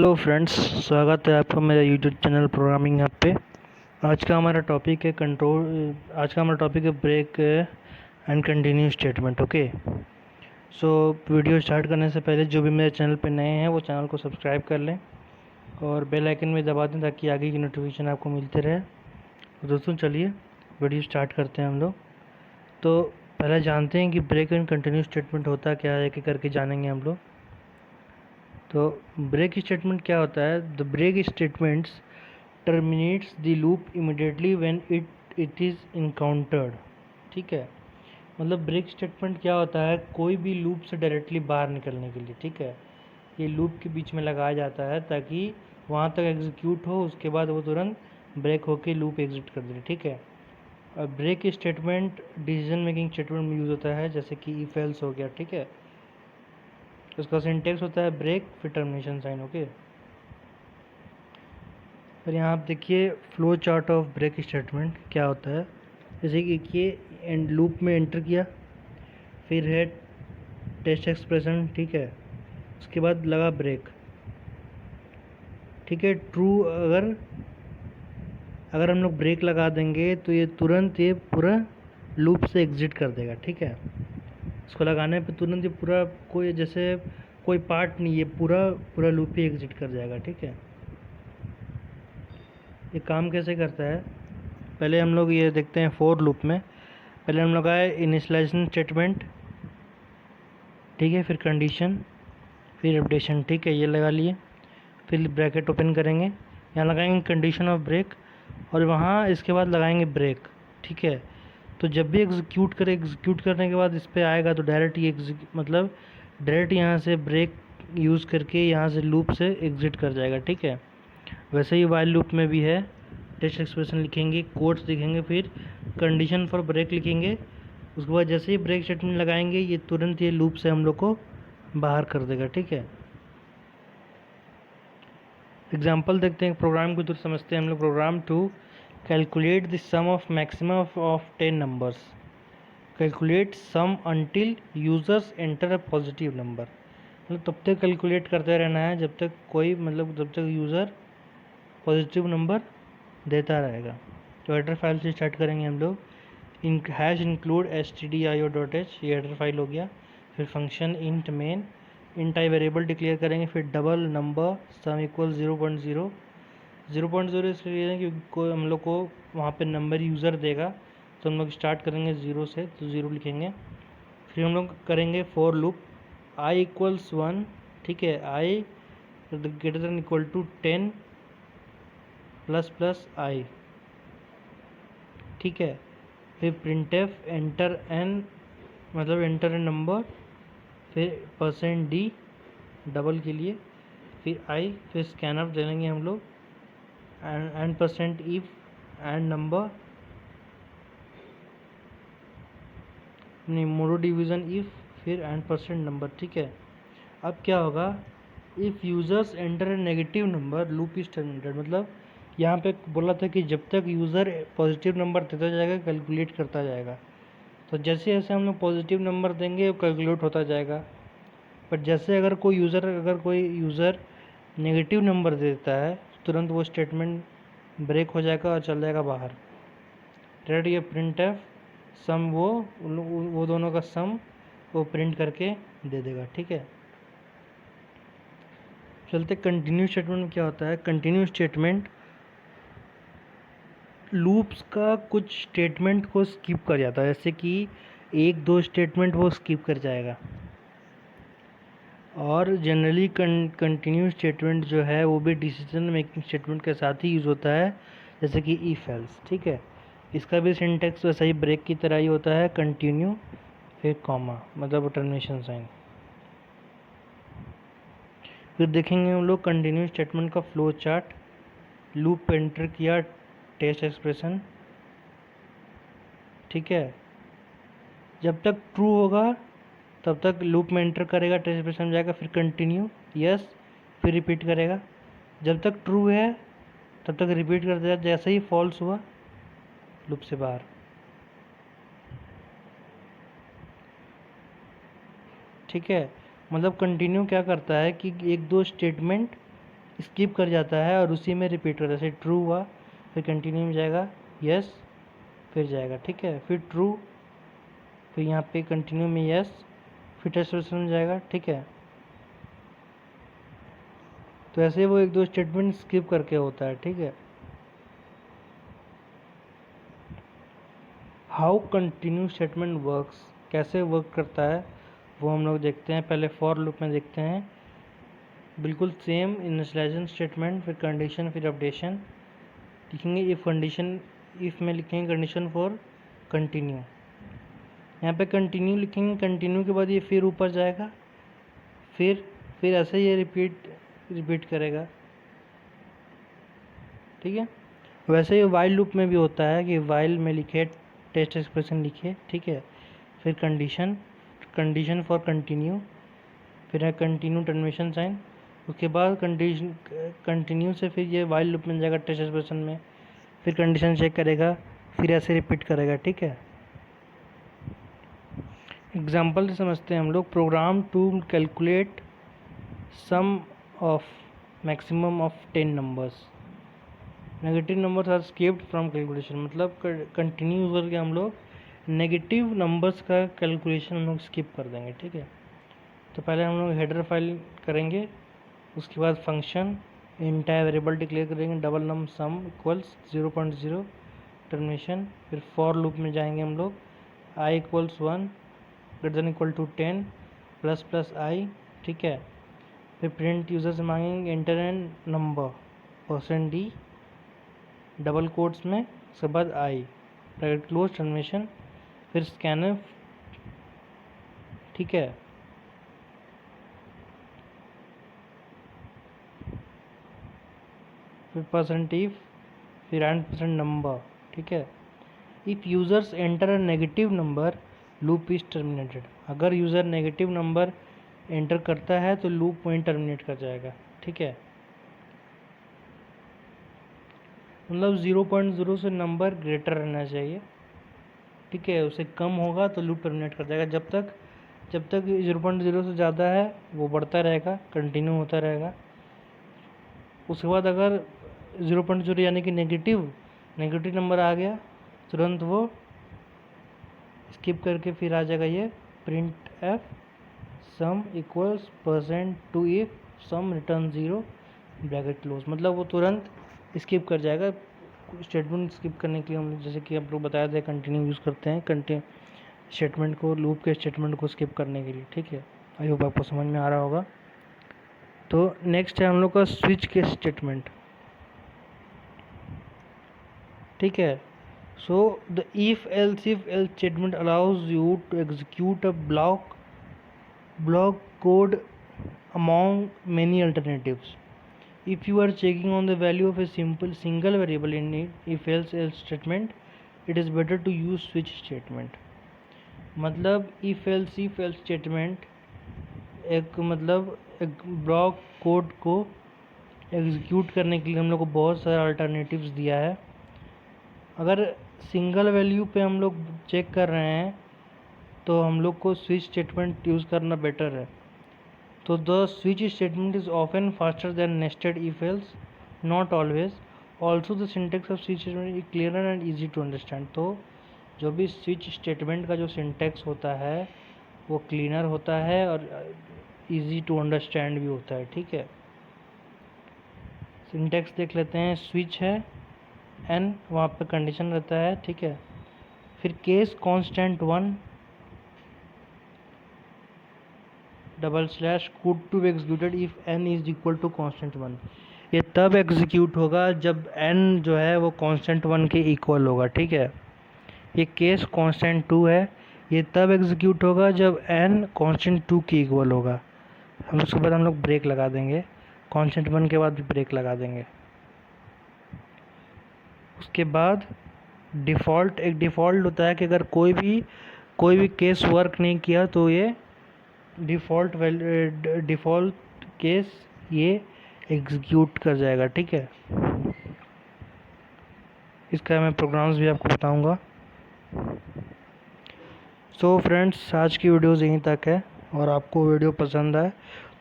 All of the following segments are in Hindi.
हेलो फ्रेंड्स, स्वागत है आपका मेरे यूट्यूब चैनल प्रोग्रामिंग हब पे। आज का हमारा टॉपिक है break and continue statement. Okay, so video start करने से पहले जो भी मेरे चैनल पे नए हैं वो चैनल को सब्सक्राइब कर लें और बेल आइकन भी दबा दें ताकि आगे की नोटिफिकेशन आपको मिलते रहे। तो दोस्तों चलिए वीडियो स्टार्ट करते हैं हम लोग। तो पहले जानते हैं कि ब्रेक एंड कंटिन्यू स्टेटमेंट होता क्या है, एक एक करके जानेंगे हम लोग। तो ब्रेक स्टेटमेंट क्या होता है? The break statements terminates the loop immediately when it is encountered. ठीक है, मतलब ब्रेक स्टेटमेंट क्या होता है? कोई भी लूप से डायरेक्टली बाहर निकलने के लिए। ठीक है, ये लूप के बीच में लगाया जाता है ताकि वहाँ तक एग्जीक्यूट हो, उसके बाद वो तुरंत ब्रेक होके लूप एग्जिट कर दे। ठीक है, और break statement decision making statement में यूज़ होता है, जैसे कि इफ एल्स हो गया। ठीक है, उसका सिंटेक्स होता है ब्रेक फिर टर्मिनेशन साइन। ओके, फिर यहाँ आप देखिए flow chart of break statement क्या होता है। जैसे कि ये एंड लूप में एंटर किया, फिर है टेस्ट एक्सप्रेशन। ठीक है, उसके बाद लगा ब्रेक। ठीक है, ट्रू अगर अगर हम लोग ब्रेक लगा देंगे तो ये तुरंत ये पूरा लूप से एग्जिट कर देगा। ठीक है, इसको लगाने पे तुरंत ये पूरा कोई जैसे कोई पार्ट नहीं, ये पूरा पूरा लूप ही एग्जिट कर जाएगा। ठीक है, ये काम कैसे करता है पहले हम लोग ये देखते हैं। फोर लूप में पहले हम लोग आए इनिशियलाइजेशन स्टेटमेंट। ठीक है, फिर कंडीशन, फिर अपडेशन। ठीक है, ये लगा लिए। फिर ब्रैकेट ओपन करेंगे, यहाँ लगाएंगे कंडीशन ऑफ ब्रेक और वहाँ इसके बाद लगाएंगे ब्रेक। ठीक है, तो जब भी एग्जीक्यूट करने के बाद इस पर आएगा तो डायरेक्ट ये मतलब डायरेक्ट यहाँ से ब्रेक यूज़ करके यहाँ से लूप से एग्जिट कर जाएगा। ठीक है, वैसे ही वाइल लूप में भी है। टेस्ट एक्सप्रेशन लिखेंगे, कोड्स लिखेंगे, फिर कंडीशन फॉर ब्रेक लिखेंगे। उसके बाद जैसे ही ब्रेक स्टेटमेंट लगाएंगे ये तुरंत ये लूप से हम लोग को बाहर कर देगा। ठीक है, एग्जाम्पल देखते हैं, प्रोग्राम को तो समझते हैं हम लोग। Program to calculate the sum of maximum of 10 numbers. Calculate sum until users enter a positive number. मतलब तब तक कैलकुलेट करते रहना है जब तक जब तक यूज़र पॉजिटिव नंबर देता रहेगा। तो हेडर फाइल से स्टार्ट करेंगे हम लोग। हैश इंक्लूड stdio.h, ये हेडर फाइल हो गया। फिर function int main, int I variable declare करेंगे। फिर डबल नंबर सम इक्वल 0.0। 0.0 इसलिए क्योंकि कोई हम लोग को वहाँ पे नंबर यूज़र देगा, तो हम लोग स्टार्ट करेंगे 0 से, तो 0 लिखेंगे। फिर हम लोग करेंगे फॉर लूप आई इक्वल्स 1। ठीक है, i greater than equal to 10 plus plus i. ठीक है, फिर प्रिंटफ एंटर एन, मतलब एंटर एन नंबर, फिर परसेंट डी डबल के लिए, फिर आई, फिर स्कैनअप दे लेंगे हम लोग and percent if and number, नहीं मोडो डिवीज़न इफ, फिर एंड परसेंट नंबर। ठीक है, अब क्या होगा? If users enter a negative number loop is terminated. मतलब यहाँ पे बोला था कि जब तक यूज़र पॉजिटिव नंबर देता जाएगा कैलकुलेट करता जाएगा। तो जैसे जैसे हम लोग पॉजिटिव नंबर देंगे वो कैलकुलेट होता जाएगा। बट जैसे अगर कोई यूज़र नेगेटिव नंबर देता है तो तुरंत वो स्टेटमेंट ब्रेक हो जाएगा और चल जाएगा बाहर। डायरेक्ट ये प्रिंट एफ सम, वो दोनों का सम वो प्रिंट करके दे देगा। ठीक है, चलते कंटिन्यू स्टेटमेंट में क्या होता है। कंटिन्यू स्टेटमेंट लूप्स का कुछ स्टेटमेंट को स्किप कर जाता है, जैसे कि एक दो स्टेटमेंट वो स्किप कर जाएगा। और जनरली कंटिन्यू स्टेटमेंट जो है वो भी डिसीजन मेकिंग स्टेटमेंट के साथ ही यूज़ होता है, जैसे कि इफ एल्स। ठीक है, इसका भी सिंटेक्स वैसा ही ब्रेक की तरह ही होता है, कंटिन्यू फिर कॉमा, मतलब टर्मिनेशन साइन। फिर देखेंगे हम लोग कंटिन्यू स्टेटमेंट का फ्लो चार्ट। लूप एंटर किया, टेस्ट एक्सप्रेशन। ठीक है, जब तक ट्रू होगा तब तक लूप में एंटर करेगा, टेस्ट एक्सप्रेशन जाएगा, फिर कंटिन्यू यस, फिर रिपीट करेगा। जब तक ट्रू है तब तक रिपीट कर देगा, जैसे ही फॉल्स हुआ लूप से बाहर। ठीक है, मतलब कंटिन्यू क्या करता है कि एक दो स्टेटमेंट स्किप कर जाता है और उसी में रिपीट कर, जैसे ट्रू हुआ फिर कंटिन्यू में जाएगा यस फिर जाएगा, ठीक है, फिर ट्रू फिर यहाँ पे कंटिन्यू में यस फिर टेस्ट सोल्यूशन में जाएगा, ठीक है। तो ऐसे वो एक दो स्टेटमेंट स्किप करके होता है, ठीक है। हाउ कंटिन्यू स्टेटमेंट वर्क्स, कैसे वर्क करता है वो हम लोग देखते हैं। पहले फॉर लूप में देखते हैं, बिल्कुल सेम इनिशियलाइजेशन स्टेटमेंट फिर कंडीशन फिर अपडेशन लिखेंगे। इफ़ कंडीशन, इफ़ में लिखेंगे कंडीशन फॉर कंटिन्यू, यहाँ पे कंटिन्यू लिखेंगे, कंटिन्यू के बाद ये फिर ऊपर जाएगा, फिर ऐसे ये रिपीट करेगा, ठीक है। वैसे ही वाइल लूप में भी होता है कि वाइल में लिखे टेस्ट एक्सप्रेशन लिखे, ठीक है, फिर कंडीशन फॉर कंटिन्यू, फिर है कंटिन्यू टर्मिनेशन साइन, उसके बाद कंटिन्यू से फिर ये वाइल लूप में जाएगा टेस्ट एक्सप्रेशन में, फिर कंडीशन चेक करेगा, फिर ऐसे रिपीट करेगा, ठीक है। एग्जाम्पल से समझते हैं हम लोग। Program to calculate sum of maximum of 10 numbers, negative numbers are skipped from calculation, मतलब कंटिन्यू करके हम लोग नेगेटिव नंबर्स का कैलकुलेशन हम लोग स्किप कर देंगे, ठीक है। तो पहले हम लोग हेडर फाइल करेंगे, उसके बाद फंक्शन इंटायर वेरिएबल डिक्लेयर करेंगे, double num sum equals 0.0 termination, फिर फॉर लूप में जाएंगे हम लोग, i equals 1 greater than equal to 10 plus plus i, ठीक है। फिर प्रिंट यूज़र से मांगेंगे enter N number %d double quotes में, उसके बाद आई ब्रैकेट क्लोज टर्मिनेशन, फिर स्कैनर, ठीक है। फिर %if फिर % नंबर, ठीक है। If users enter a negative number loop is terminated, अगर यूज़र नेगेटिव नंबर एंटर करता है तो लूप वहीं टर्मिनेट कर जाएगा, ठीक है। मतलब 0.0 से नंबर ग्रेटर रहना चाहिए, ठीक है, उससे कम होगा तो लूप टर्मिनेट कर जाएगा। जब तक 0.0 से ज़्यादा है वो बढ़ता रहेगा, कंटिन्यू होता रहेगा। उसके बाद अगर 0.0 यानी कि नेगेटिव नंबर आ गया, तुरंत वो स्किप करके फिर आ जाएगा ये print F sum equals %2 if sum return 0 bracket close, मतलब वो तुरंत स्किप कर जाएगा। स्टेटमेंट स्किप करने के लिए हम जैसे कि आप लोग बताया था कंटिन्यू यूज़ करते हैं, कंटिन्यू स्टेटमेंट को, लूप के स्टेटमेंट को स्किप करने के लिए, ठीक है। आई होप आपको समझ में आ रहा होगा। तो नेक्स्ट है हम लोग का स्विच के स्टेटमेंट, ठीक है। So the if else statement allows you to execute a block code among many alternatives. If you are checking on the value of a single variable in if else statement, it is better to use switch statement. मतलब if else statement एक ब्लॉक कोड को एग्जीक्यूट करने के लिए हम लोग को बहुत सारे अल्टरनेटिव्स दिया है। अगर सिंगल वैल्यू पे हम लोग चेक कर रहे हैं तो हम लोग को स्विच स्टेटमेंट यूज़ करना बेटर है। तो the switch statement is often faster than nested if else, not always. Also the syntax of switch statement is clear and easy to understand. तो जो भी स्विच स्टेटमेंट का जो सिंटेक्स होता है वो क्लीनर होता है और ईजी टू अंडरस्टैंड भी होता है, ठीक है। सिंटेक्स देख लेते हैं। स्विच है एन, वहाँ पे कंडीशन रहता है, ठीक है। फिर case constant 1 / could to be executed if n is equal to constant 1। ये तब एग्जीक्यूट होगा जब n जो है वो कांस्टेंट 1 के इक्वल होगा, ठीक है। ये केस कांस्टेंट 2 है, ये तब एग्जीक्यूट होगा जब n कांस्टेंट 2 के इक्वल होगा। हम उसके बाद हम लोग ब्रेक लगा देंगे, कांस्टेंट 1 के बाद भी ब्रेक लगा देंगे। उसके बाद एक डिफ़ॉल्ट होता है कि अगर कोई भी केस वर्क नहीं किया तो ये डिफ़ॉल्ट केस ये एग्जीक्यूट कर जाएगा, ठीक है। इसका मैं प्रोग्राम्स भी आपको बताऊंगा। सो फ्रेंड्स, आज की वीडियोज़ यहीं तक है, और आपको वीडियो पसंद आए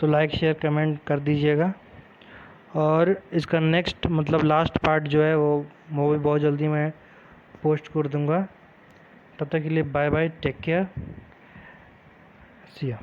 तो लाइक शेयर कमेंट कर दीजिएगा। और इसका नेक्स्ट मतलब लास्ट पार्ट जो है वो भी बहुत जल्दी मैं पोस्ट कर दूंगा। तब तक के लिए बाय बाय, टेक केयर, सी या।